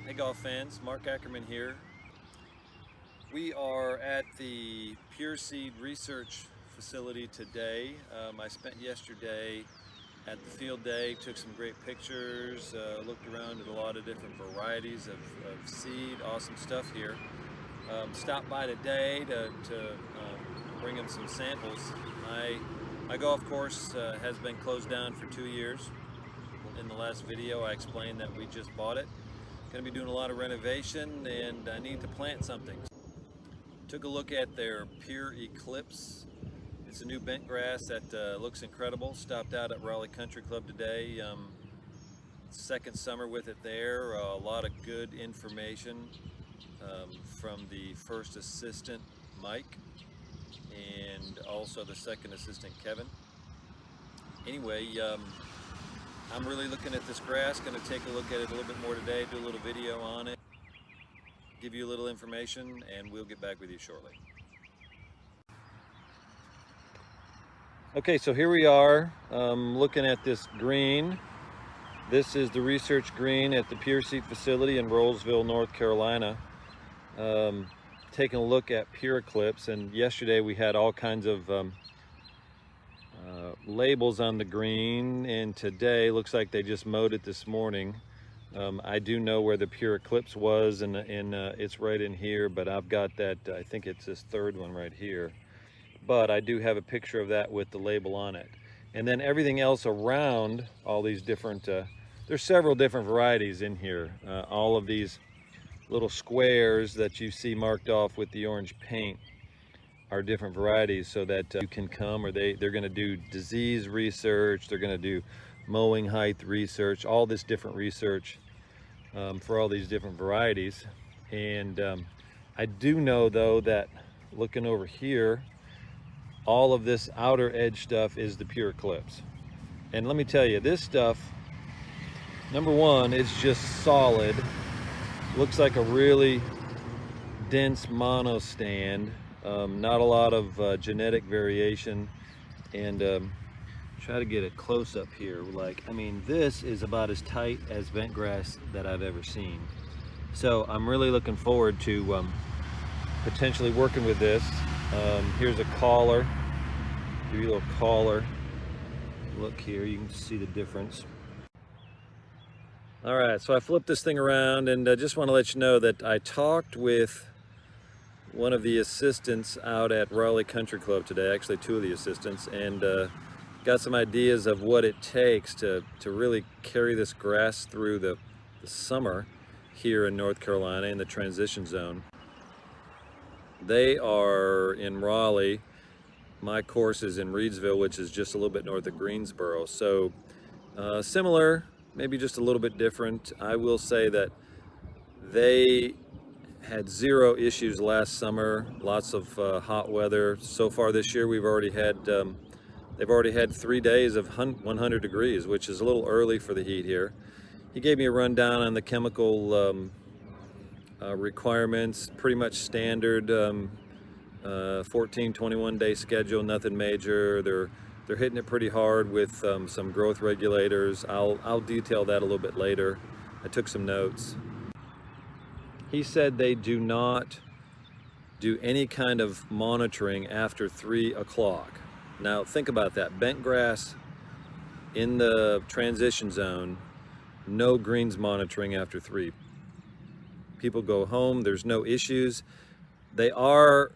Hey golf fans, Mark Ackerman here. We are at the Pure Seed Research Facility today. I spent yesterday at the field day, took some great pictures, looked around at a lot of different varieties of seed, awesome stuff here. Stopped by today to bring them some samples. My golf course has been closed down for 2 years. In the last video I explained that we just bought it. Going to be doing a lot of renovation and I need to plant something. Took a look at their Pure Eclipse. It's a new bentgrass that looks incredible. Stopped out at Raleigh Country Club today. Second summer with it there. A lot of good information from the first assistant Mike and also the second assistant Kevin. Anyway, I'm really looking at this grass, going to take a look at it a little bit more today, do a little video on it, give you a little information, and we'll get back with you shortly. Okay, so here we are looking at this green. This is the research green at the Pure Seed facility in Rolesville, North Carolina. Taking a look at Pure Eclipse, and yesterday we had all kinds of labels on the green, and today looks like they just mowed it this morning. I do know where the Pure Eclipse was, and it's right in here, but I've got that, I think it's this third one right here. But I do have a picture of that with the label on it. And then everything else around, all these different, there's several different varieties in here. All of these little squares that you see marked off with the orange paint are different varieties, so that you can come, or they're going to do disease research, they're going to do mowing height research, all this different research for all these different varieties. And I do know though that looking over here, all of this outer edge stuff is the Pure Eclipse. And let me tell you, this stuff, number one, it's just solid. Looks like a really dense mono stand. Not a lot of genetic variation, and try to get a close up here. Like, I mean, this is about as tight as bentgrass that I've ever seen. So I'm really looking forward to potentially working with this. Here's a collar. Give you a little collar. Look here, you can see the difference. All right, so I flipped this thing around, and I just want to let you know that I talked with one of the assistants out at Raleigh Country Club today, actually two of the assistants, and got some ideas of what it takes to really carry this grass through the summer here in North Carolina in the transition zone. They are in Raleigh. My course is in Reedsville, which is just a little bit north of Greensboro. So similar, maybe just a little bit different. I will say that they had zero issues last summer, lots of hot weather. So far this year we've already had, they've already had 3 days of 100 degrees, which is a little early for the heat here. He gave me a rundown on the chemical requirements, pretty much standard 14-21 day schedule, nothing major. They're hitting it pretty hard with some growth regulators. I'll detail that a little bit later. I took some notes. He said they do not do any kind of monitoring after 3 o'clock. Now think about that. Bentgrass in the transition zone, no greens monitoring after 3. People go home, there's no issues. They are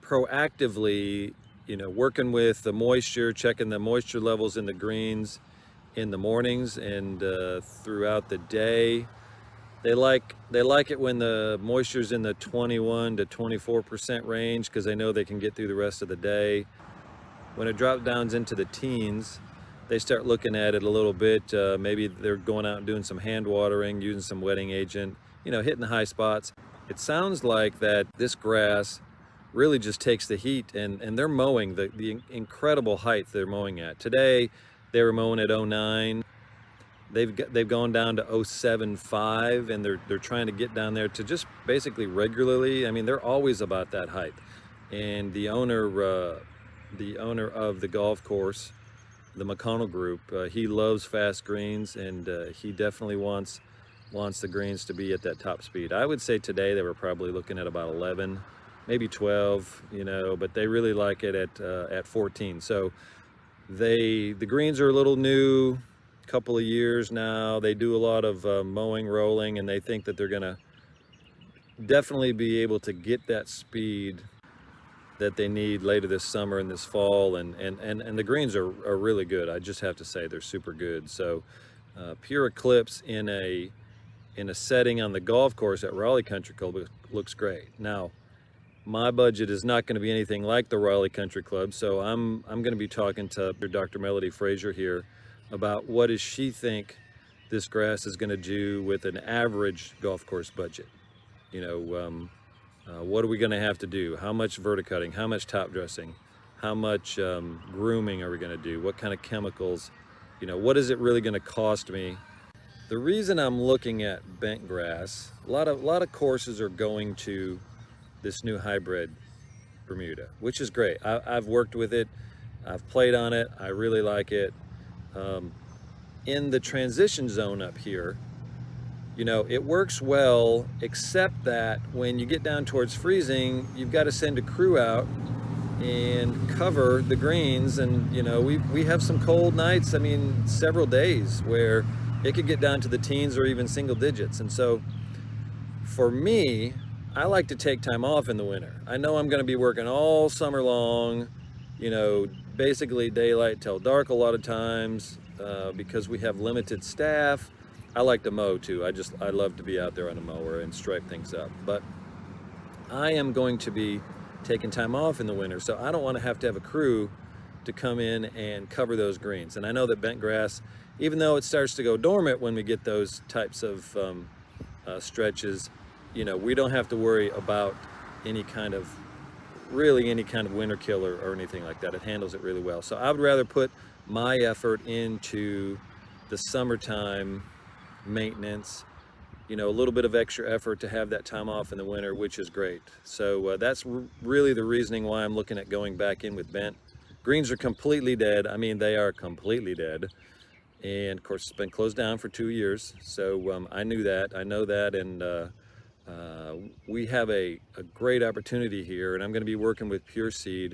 proactively, working with the moisture, checking the moisture levels in the greens in the mornings and throughout the day. They like it when the moisture's in the 21 to 24% range, because they know they can get through the rest of the day. When it drops down into the teens, they start looking at it a little bit. Maybe they're going out and doing some hand watering, using some wetting agent, hitting the high spots. It sounds like that this grass really just takes the heat, and they're mowing the incredible height they're mowing at. Today they were mowing at 09. They've gone down to 07.5, and they're trying to get down there to just basically regularly. I mean, they're always about that height. And the owner of the golf course, the McConnell Group, he loves fast greens, and he definitely wants wants the greens to be at that top speed. I would say today they were probably looking at about 11, maybe 12, you know, but they really like it at 14. So the greens are a little new, couple of years now. They do a lot of mowing, rolling, and they think that they're gonna definitely be able to get that speed that they need later this summer and this fall, and the greens are really good. I just have to say they're super good. So Pure Eclipse in a setting on the golf course at Raleigh Country Club looks great. Now, my budget is not going to be anything like the Raleigh Country Club, so I'm going to be talking to Dr. Melody Frazier here about what does she think this grass is going to do with an average golf course budget. You know, what are we going to have to do? How much verticutting? How much top dressing? How much grooming are we going to do? What kind of chemicals? You know, what is it really going to cost me? The reason I'm looking at bent grass, a lot of courses are going to this new hybrid Bermuda, which is great. I've worked with it, I've played on it, I really like it. In the transition zone up here, you know, it works well, except that when you get down towards freezing, you've got to send a crew out and cover the greens. And you know, we have some cold nights, I mean several days, where it could get down to the teens or even single digits. And so for me, I like to take time off in the winter. I know I'm going to be working all summer long, you know, basically daylight till dark a lot of times, because we have limited staff. I like to mow too. I love to be out there on a mower and stripe things up. But I am going to be taking time off in the winter, so I don't want to have a crew to come in and cover those greens. And I know that bent grass, even though it starts to go dormant when we get those types of stretches, you know, we don't have to worry about any kind of winter killer or anything like that. It handles it really well. So I would rather put my effort into the summertime maintenance, you know, a little bit of extra effort to have that time off in the winter, which is great. So that's really the reasoning why I'm looking at going back in with bent. Greens are completely dead. I mean, they are completely dead. And of course, it's been closed down for 2 years. So I knew that, I know that, and we have a great opportunity here, and I'm going to be working with Pure Seed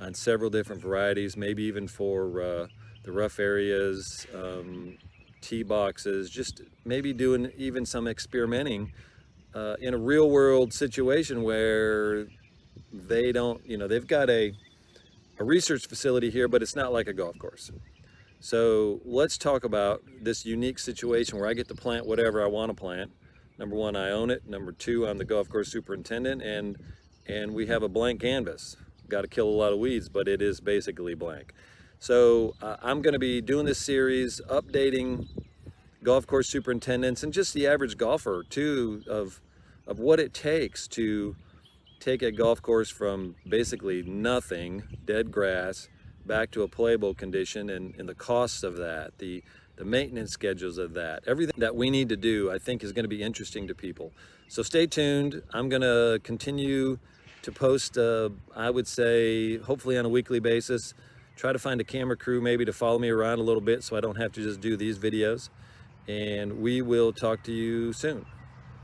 on several different varieties, maybe even for the rough areas, tee boxes, just maybe doing even some experimenting in a real world situation where they don't, you know, they've got a research facility here, but it's not like a golf course. So let's talk about this unique situation where I get to plant whatever I want to plant. Number one, I own it. Number two, I'm the golf course superintendent, and we have a blank canvas. Got to kill a lot of weeds, but it is basically blank. So I'm going to be doing this series, updating golf course superintendents and just the average golfer too, of what it takes to take a golf course from basically nothing, dead grass, back to a playable condition, and the costs of that, the maintenance schedules of that, everything that we need to do, I think is going to be interesting to people. So stay tuned. I'm going to continue to post, I would say, hopefully on a weekly basis. Try to find a camera crew maybe to follow me around a little bit so I don't have to just do these videos. And we will talk to you soon.